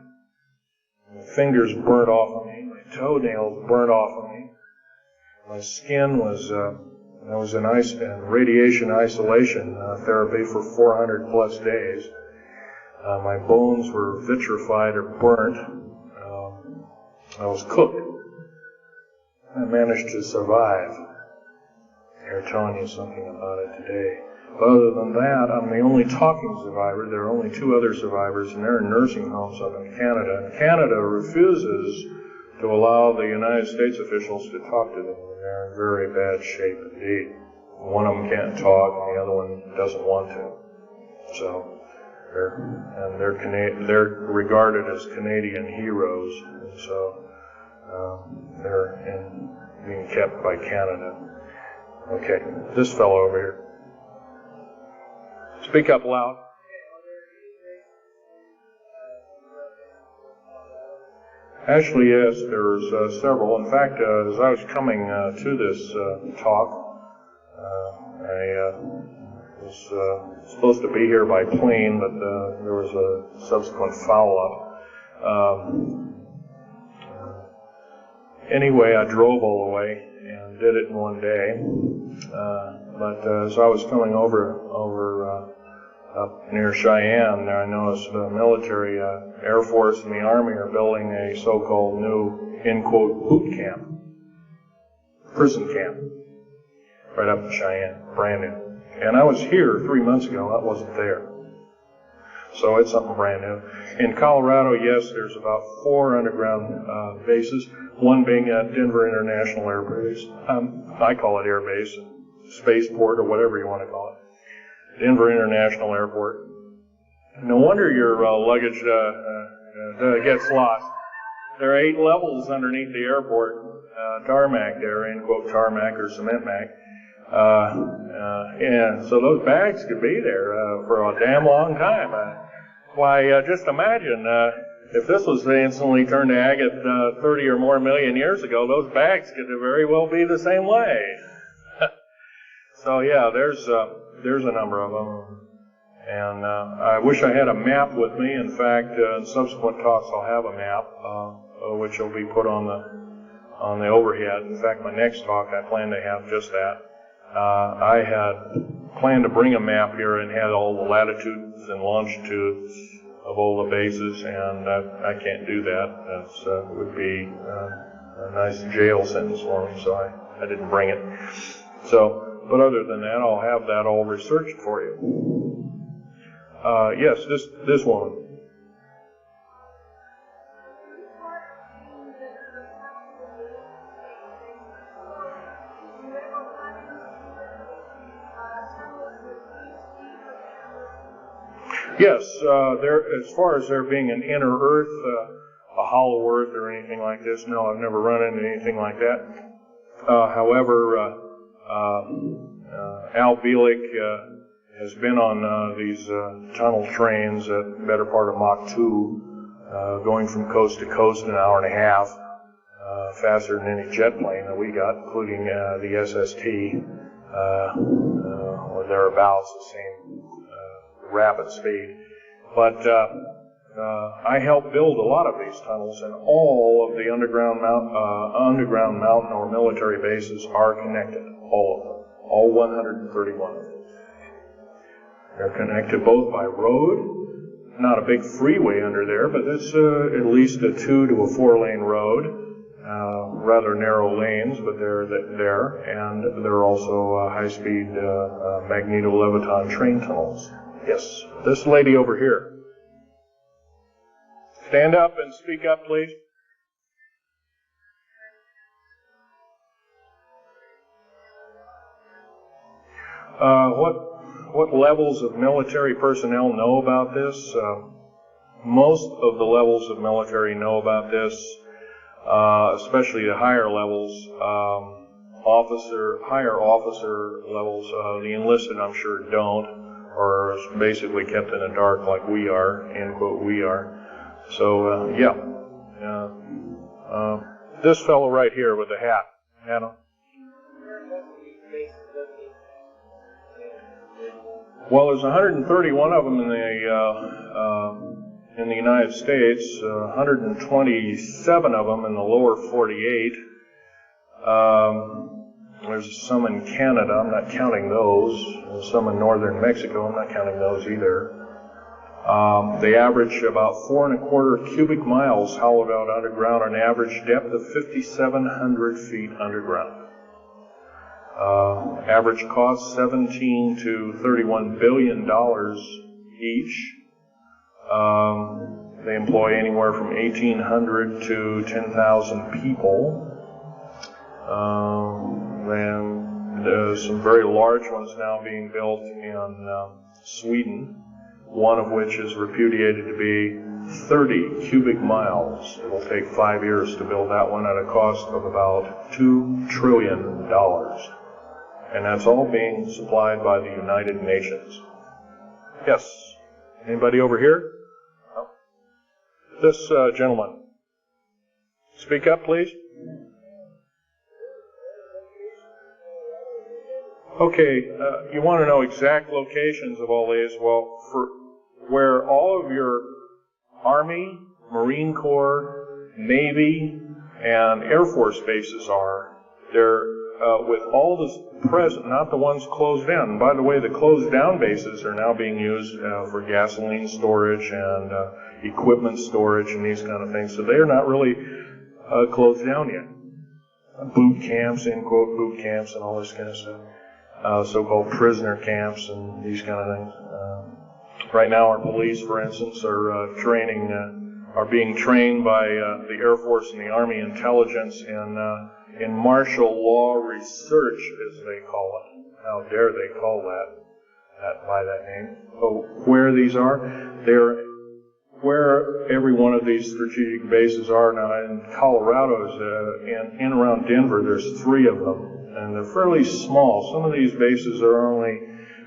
My fingers burnt off of me. My toenails burnt off of me. My skin was, I was in radiation isolation therapy for 400 plus days. My bones were vitrified or burnt. I was cooked. I managed to survive. They're telling you something about it today. But other than that, I'm the only talking survivor. There are only 2 other survivors, and they're in nursing homes up in Canada. And Canada refuses to allow the United States officials to talk to them. They're in very bad shape indeed. One of them can't talk, and the other one doesn't want to. So, they're regarded as Canadian heroes, and so they're being kept by Canada. Okay, this fellow over here. Speak up loud. Actually, yes, there's several. In fact, as I was coming to this talk, I was supposed to be here by plane, but there was a subsequent foul-up. Anyway, I drove all the way and did it in one day. But as I was coming over up near Cheyenne, there I noticed the military, Air Force, and the Army are building a so-called new, in quote, boot camp, prison camp, right up in Cheyenne, brand new. And I was here 3 months ago. I wasn't there. So it's something brand new. In Colorado, yes, there's about 4 underground bases, one being at Denver International Air Base. I call it Air Base, Spaceport, or whatever you want to call it. Denver International Airport. No wonder your luggage gets lost. There are 8 levels underneath the airport, tarmac there, end quote, tarmac or cement mac. And so those bags could be there for a damn long time. Why, just imagine if this was instantly turned to agate 30 or more million years ago, those bags could very well be the same way. So yeah, there's a number of them, and I wish I had a map with me. In fact, in subsequent talks, I'll have a map, which will be put on the overhead. In fact, my next talk, I plan to have just that. I had planned to bring a map here and had all the latitudes and longitudes of all the bases, and I can't do that. That would be a nice jail sentence for me, so I didn't bring it. So. But other than that, I'll have that all researched for you. Yes, this woman. Yes, as far as there being an inner Earth, a hollow Earth or anything like this, no, I've never run into anything like that. However, Al Bielek has been on these tunnel trains at the better part of Mach 2, going from coast to coast in an hour and a half, faster than any jet plane that we got, including the SST, or thereabouts, the same rapid speed. But I helped build a lot of these tunnels, and all of the underground mountain or military bases are connected. All of them. All 131 of them. They're connected both by road, not a big freeway under there, but it's at least a 2 to a 4-lane road, rather narrow lanes, but they're there, and there are also high-speed magneto-leviton train tunnels. Yes, this lady over here. Stand up and speak up, please. What levels of military personnel know about this? Most of the levels of military know about this, especially the higher levels, higher officer levels. The enlisted, I'm sure, don't, or is basically kept in the dark like we are, end quote, we are. So, this fellow right here with the hat, Adam. Well, there's 131 of them in the United States, 127 of them in the lower 48. There's some in Canada, I'm not counting those. Some in northern Mexico, I'm not counting those either. They average about 4.25 cubic miles hollowed out underground, an average depth of 5,700 feet underground. Average cost $17 to $31 billion each. They employ anywhere from 1,800 to 10,000 people. Then there's some very large ones now being built in Sweden, one of which is repudiated to be 30 cubic miles. It will take 5 years to build that one at a cost of about $2 trillion. And that's all being supplied by the United Nations. Yes? Anybody over here? No? This gentleman. Speak up, please. Okay, you want to know exact locations of all these. Well, for where all of your Army, Marine Corps, Navy, and Air Force bases are, they're with all the present, not the ones closed down. And by the way, the closed down bases are now being used for gasoline storage and equipment storage and these kind of things. So they're not really closed down yet. Boot camps, end quote, boot camps and all this kind of stuff. So-called prisoner camps and these kind of things. Right now, our police, for instance, are being trained by the Air Force and the Army intelligence in martial law research, as they call it. How dare they call that by that name? So where these are, they're where every one of these strategic bases are now. In Colorado, in around Denver, there's 3 of them. And they're fairly small. Some of these bases are only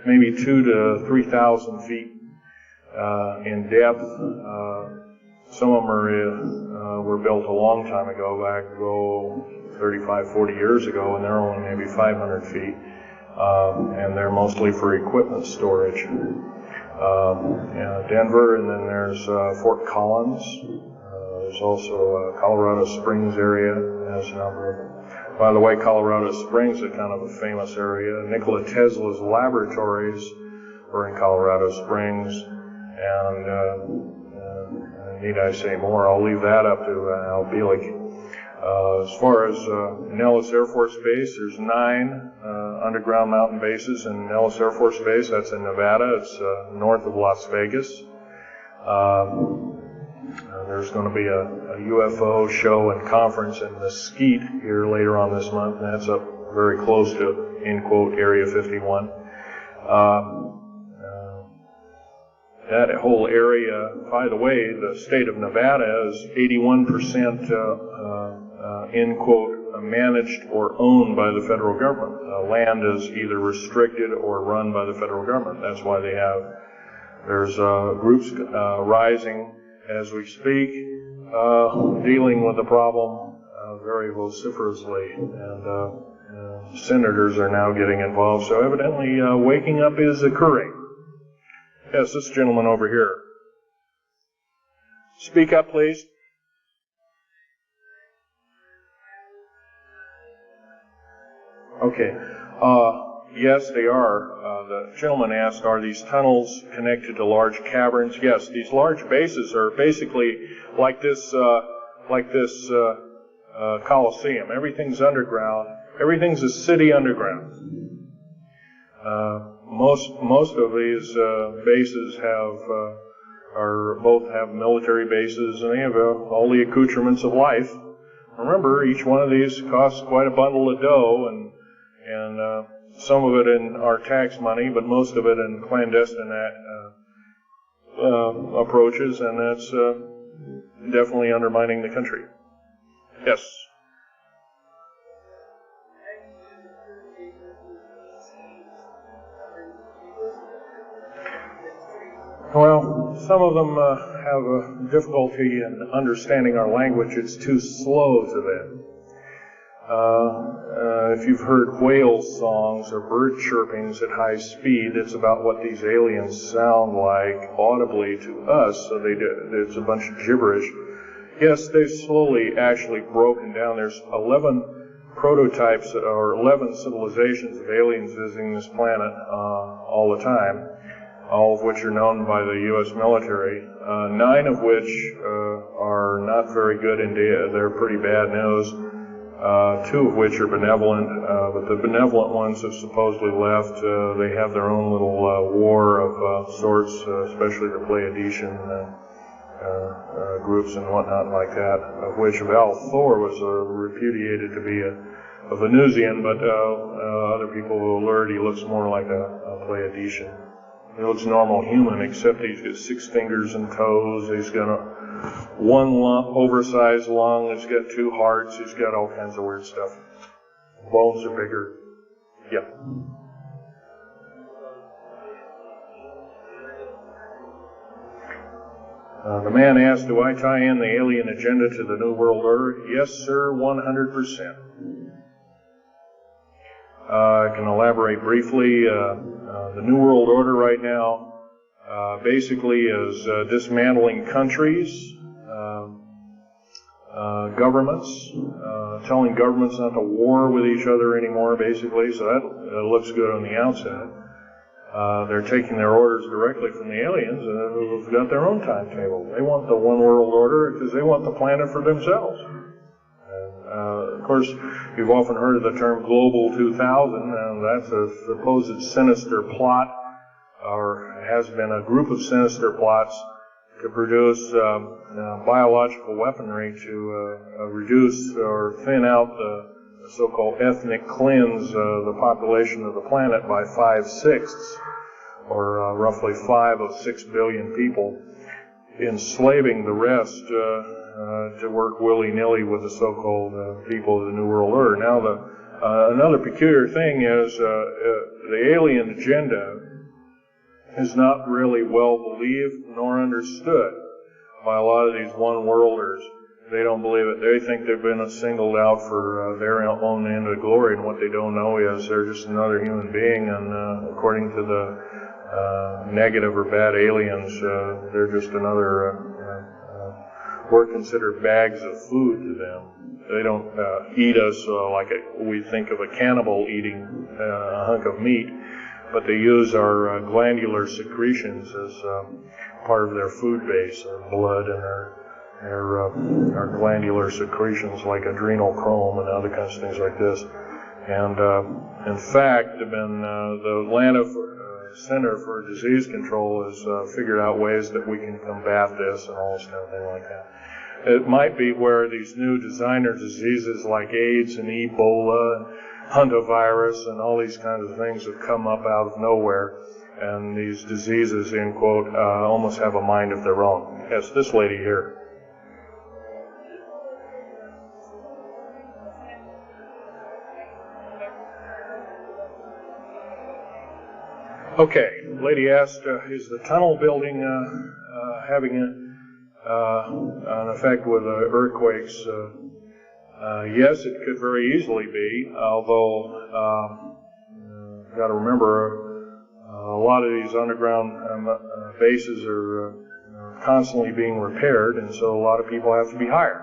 maybe 2,000 to 3,000 feet in depth. Some of them were built a long time ago, 35, 40 years ago, and they're only maybe 500 feet. And they're mostly for equipment storage. Denver, and then there's Fort Collins. There's also Colorado Springs area has a number of them. By the way, Colorado Springs is kind of a famous area. Nikola Tesla's laboratories were in Colorado Springs, and need I say more? I'll leave that up to Al Bielek. As far as Nellis Air Force Base, there's 9 underground mountain bases in Nellis Air Force Base. That's in Nevada. It's north of Las Vegas. There's going to be a UFO show and conference in Mesquite here later on this month, and that's up very close to, end quote, Area 51. That whole area, by the way, the state of Nevada is 81% end quote, managed or owned by the federal government. Land is either restricted or run by the federal government. That's why there's groups rising as we speak, dealing with the problem very vociferously, and senators are now getting involved. So evidently, waking up is occurring. Yes, this gentleman over here. Speak up, please. Okay. Yes, they are. The gentleman asked, are these tunnels connected to large caverns? Yes, these large bases are basically like this Coliseum. Everything's underground. Everything's a city underground. Most of these bases both have military bases, and they have all the accoutrements of life. Remember, each one of these costs quite a bundle of dough, and some of it in our tax money, but most of it in clandestine approaches, and that's definitely undermining the country. Yes. Well, some of them have a difficulty in understanding our language. It's too slow to them. If you've heard whale songs or bird chirpings at high speed, it's about what these aliens sound like audibly to us, so it's a bunch of gibberish. Yes, they've slowly actually broken down. There's 11 prototypes or 11 civilizations of aliens visiting this planet all the time, all of which are known by the U.S. military, 9 of which are not very good indeed. They're pretty bad news. 2 of which are benevolent, but the benevolent ones have supposedly left. They have their own little war of sorts, especially the Pleiadian groups and whatnot like that, of which Val Thor was repudiated to be a Venusian, but other people will alert he looks more like a Pleiadian. He looks normal human, except he's got 6 fingers and toes. He's got one oversized lung. He's got 2 hearts. He's got all kinds of weird stuff. Bones are bigger. Yeah. The man asked, do I tie in the alien agenda to the New World Order? Yes, sir, 100%. I can elaborate briefly. The New World Order right now basically is dismantling countries, governments, telling governments not to war with each other anymore, basically, so that looks good on the outside. They're taking their orders directly from the aliens who've got their own timetable. They want the one world order because they want the planet for themselves. Of course, you've often heard of the term Global 2000, and that's a supposed sinister plot, or has been a group of sinister plots to produce biological weaponry to reduce or thin out the so-called ethnic cleanse the population of the planet by 5/6, or roughly 5 of 6 billion people, enslaving the rest to work willy-nilly with the so-called people of the New World Order. Now, another peculiar thing is the alien agenda is not really well believed nor understood by a lot of these one-worlders. They don't believe it. They think they've been singled out for their own end of glory, and what they don't know is they're just another human being, and according to the negative or bad aliens, they're just another, we're considered bags of food to them. They don't eat us like we think of a cannibal eating a hunk of meat, but they use our glandular secretions as part of their food base, their blood and our glandular secretions like adrenochrome and other kinds of things like this. And in fact, the Atlanta Center for Disease Control has figured out ways that we can combat this and all this kind of thing like that. It might be where these new designer diseases like AIDS and Ebola and hantavirus and all these kinds of things have come up out of nowhere, and these diseases, in quote, almost have a mind of their own. Yes, this lady here. Okay, lady asked, is the tunnel building having an effect with earthquakes? Yes, it could very easily be, although you've got to remember a lot of these underground bases are constantly being repaired, and so a lot of people have to be hired.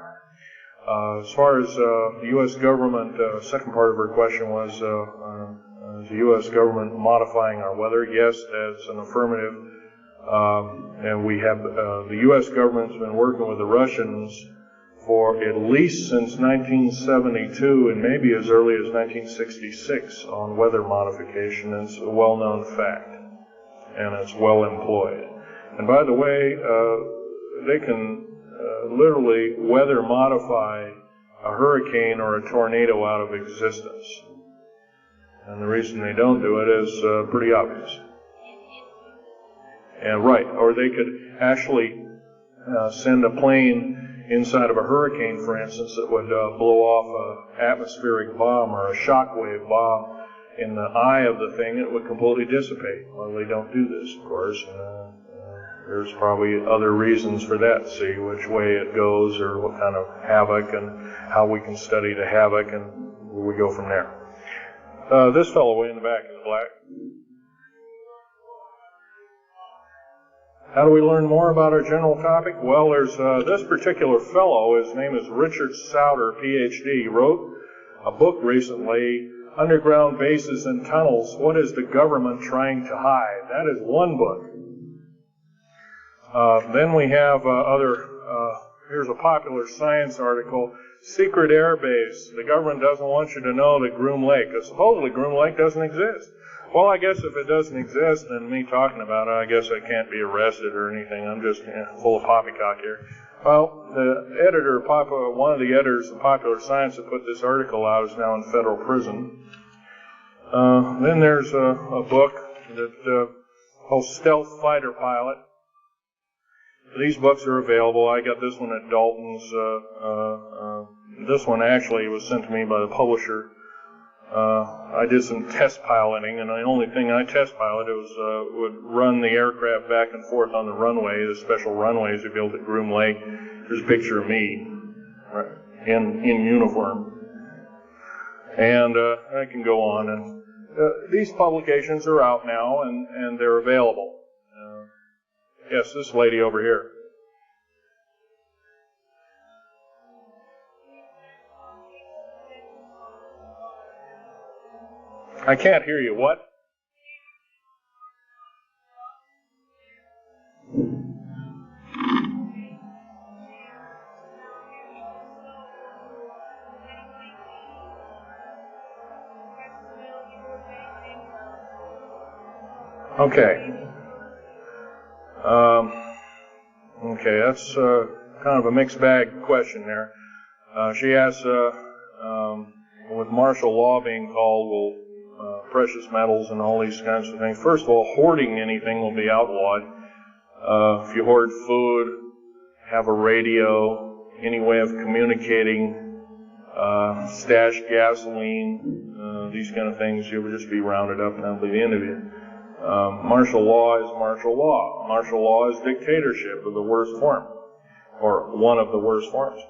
As far as the U.S. government, second part of her question was, is the U.S. government modifying our weather? Yes, that's an affirmative. And we have, the U.S. government's been working with the Russians for at least since 1972 and maybe as early as 1966 on weather modification. It's a well-known fact, and it's well employed. And by the way, they can literally weather modify a hurricane or a tornado out of existence. And the reason they don't do it is pretty obvious. And right, or they could actually send a plane inside of a hurricane, for instance, that would blow off an atmospheric bomb or a shockwave bomb in the eye of the thing. It would completely dissipate. Well, they don't do this, of course. There's probably other reasons for that, see which way it goes or what kind of havoc and how we can study the havoc, and we go from there. This fellow way in the back is black. How do we learn more about our general topic? Well, there's this particular fellow, his name is Richard Sauter, PhD. He wrote a book recently, Underground Bases and Tunnels, What is the Government Trying to Hide? That is one book. Then we have here's a popular science article, Secret Air Base. The government doesn't want you to know that Groom Lake, because supposedly Groom Lake doesn't exist. Well, I guess if it doesn't exist, then me talking about it, I guess I can't be arrested or anything. I'm just full of poppycock here. Well, the editor, one of the editors of Popular Science that put this article out is now in federal prison. Then there's a book that called Stealth Fighter Pilot. These books are available. I got this one at Dalton's. This one actually was sent to me by the publisher. I did some test piloting, and the only thing I test piloted was would run the aircraft back and forth on the runway, the special runways we built at Groom Lake. There's a picture of me in uniform. And I can go on. And these publications are out now, and they're available. Yes, this lady over here. I can't hear you. What? Okay. Okay, that's kind of a mixed bag question there. She asks, with martial law being called, will precious metals and all these kinds of things. First of all, hoarding anything will be outlawed. If you hoard food, have a radio, any way of communicating, stash gasoline, these kind of things, you would just be rounded up and that'll be the end of it. Martial law is martial law. Martial law is dictatorship of the worst form, or one of the worst forms.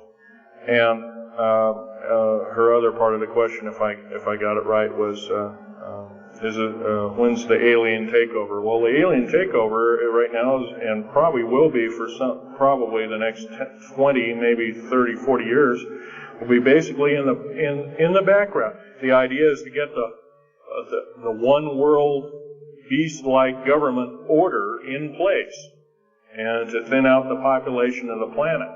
And her other part of the question, if I got it right, was when's the alien takeover? Well, the alien takeover right now is, and probably will be for probably the next 20, maybe 30, 40 years, will be basically in the background. The idea is to get the one world beast-like government order in place, and to thin out the population of the planet.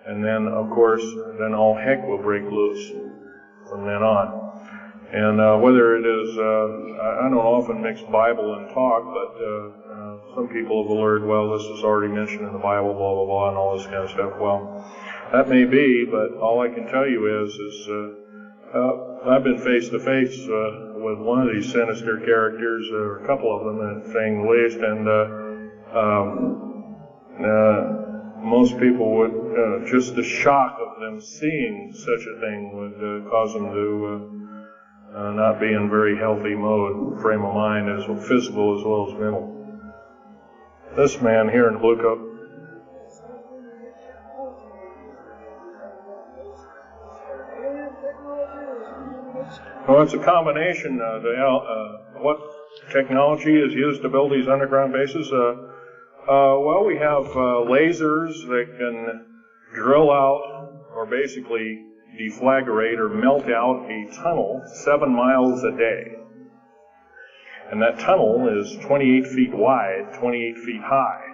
And then, of course, then all heck will break loose from then on. And whether it is, I don't often mix Bible and talk, but some people have learned, well, this is already mentioned in the Bible, blah, blah, blah, and all this kind of stuff. Well, that may be, but all I can tell you is I've been face to face with one of these sinister characters, or a couple of them, at saying the least, and most people would, just the shock of them seeing such a thing would cause them to not be in very healthy frame of mind, as physical as well as mental. This man here in the blue coat. Well, it's a combination. What technology is used to build these underground bases? Well, we have lasers that can drill out, or basically deflagrate or melt out a tunnel 7 miles a day. And that tunnel is 28 feet wide, 28 feet high.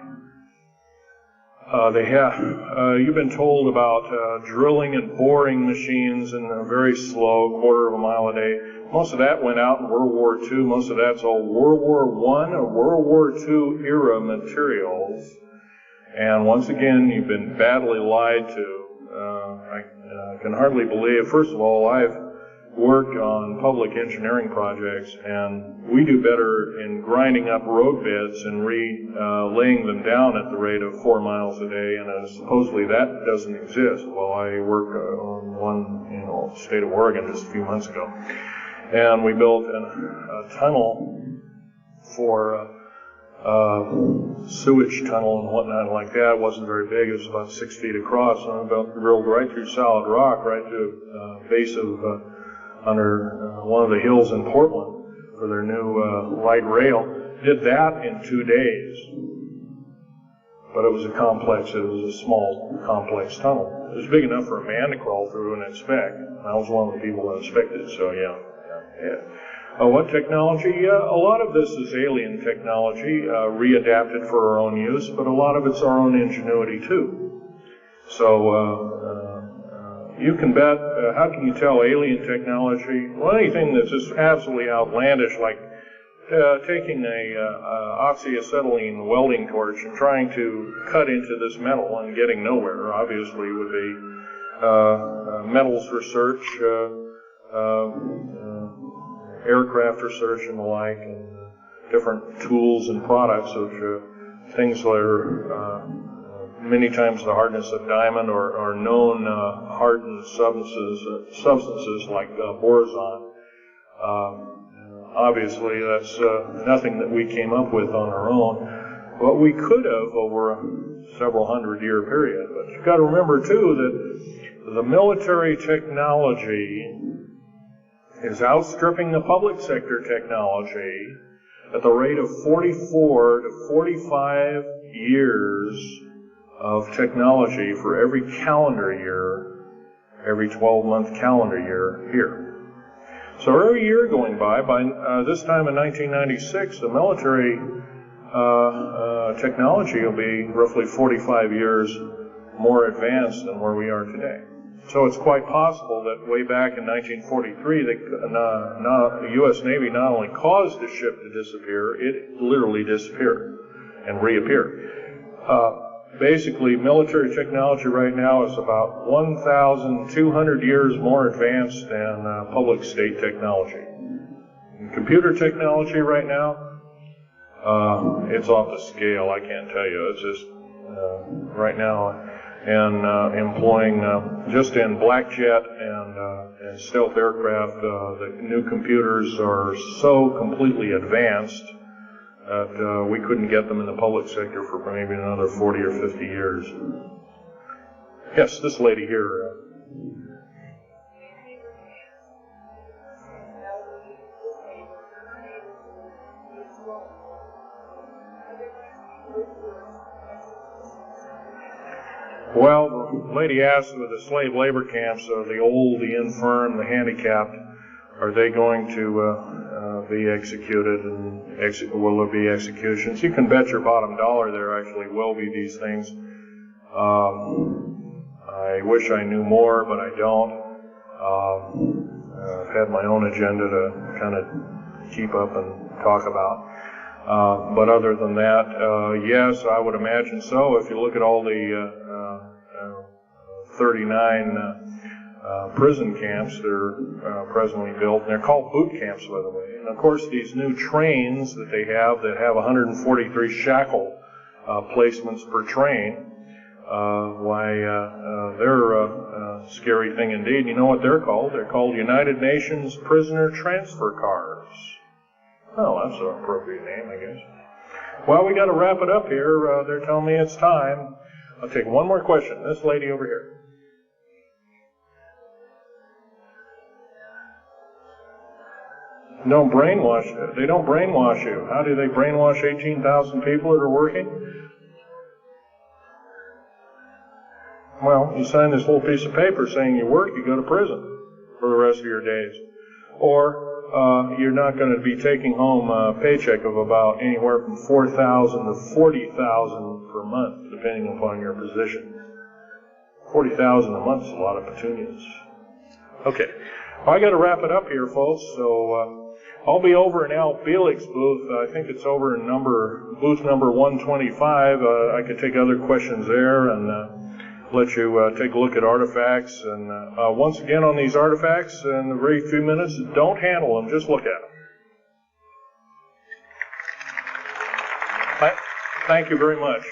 You've been told about drilling and boring machines in a very slow, 1/4 of a mile a day. Most of that went out in World War II. Most of that's all World War I or World War II era materials. And once again, you've been badly lied to. I can hardly believe, first of all, I've worked on public engineering projects, and we do better in grinding up road beds and laying them down at the rate of 4 miles a day, and supposedly that doesn't exist. Well, I worked on one in the state of Oregon just a few months ago, and we built a tunnel for sewage tunnel and whatnot like that. It wasn't very big. It was about 6 feet across, and I drilled right through solid rock, right to the base of under one of the hills in Portland for their new light rail. Did that in 2 days. but it was a small, complex tunnel. It was big enough for a man to crawl through and inspect. I was one of the people that inspected, so yeah. What technology? A lot of this is alien technology, readapted for our own use, but a lot of it's our own ingenuity too. So you can bet, how can you tell alien technology? Well, anything that's just absolutely outlandish, like taking a oxyacetylene welding torch and trying to cut into this metal and getting nowhere, obviously would be metals research, aircraft research and the like, and different tools and products, which things that are many times the hardness of diamond or known hardened substances like boron. Obviously, that's nothing that we came up with on our own, but we could have over a several hundred-year period. But you've got to remember, too, that the military technology is outstripping the public sector technology at the rate of 44 to 45 years of technology for every calendar year, every 12-month calendar year here. So every year going by this time in 1996, the military technology will be roughly 45 years more advanced than where we are today. So it's quite possible that way back in 1943, the U.S. Navy not only caused the ship to disappear, it literally disappeared and reappeared. Basically, military technology right now is about 1,200 years more advanced than public state technology. And computer technology right now, it's off the scale, I can't tell you. It's just right now, and employing just in blackjet and stealth aircraft, the new computers are so completely advanced that we couldn't get them in the public sector for maybe another 40 or 50 years. Yes, this lady here. Well, the lady asked with the slave labor camps, the old, the infirm, the handicapped, are they going to be executed, and will there be executions? You can bet your bottom dollar there actually will be these things. I wish I knew more, but I don't. I've had my own agenda to kind of keep up and talk about. But other than that, yes, I would imagine so. If you look at all the 39 prison camps that are presently built, and they're called boot camps, by the way. And of course, these new trains that they have that have 143 shackle placements per train, they're a scary thing indeed. You know what they're called? They're called United Nations Prisoner Transfer Cars. Oh, that's an appropriate name, I guess. Well, we got to wrap it up here. They're telling me it's time. I'll take one more question. This lady over here. Don't brainwash you. They don't brainwash you. How do they brainwash 18,000 people that are working? Well, you sign this little piece of paper saying you work, you go to prison for the rest of your days. Or you're not going to be taking home a paycheck of about anywhere from $4,000 to $40,000 per month, depending upon your position. $40,000 a month is a lot of petunias. Okay, well, I got to wrap it up here, folks. So I'll be over in Al Bielek's booth. I think it's over in booth number 125. I could take other questions there and let you take a look at artifacts. And once again on these artifacts, in a very few minutes, don't handle them, just look at them. Thank you very much.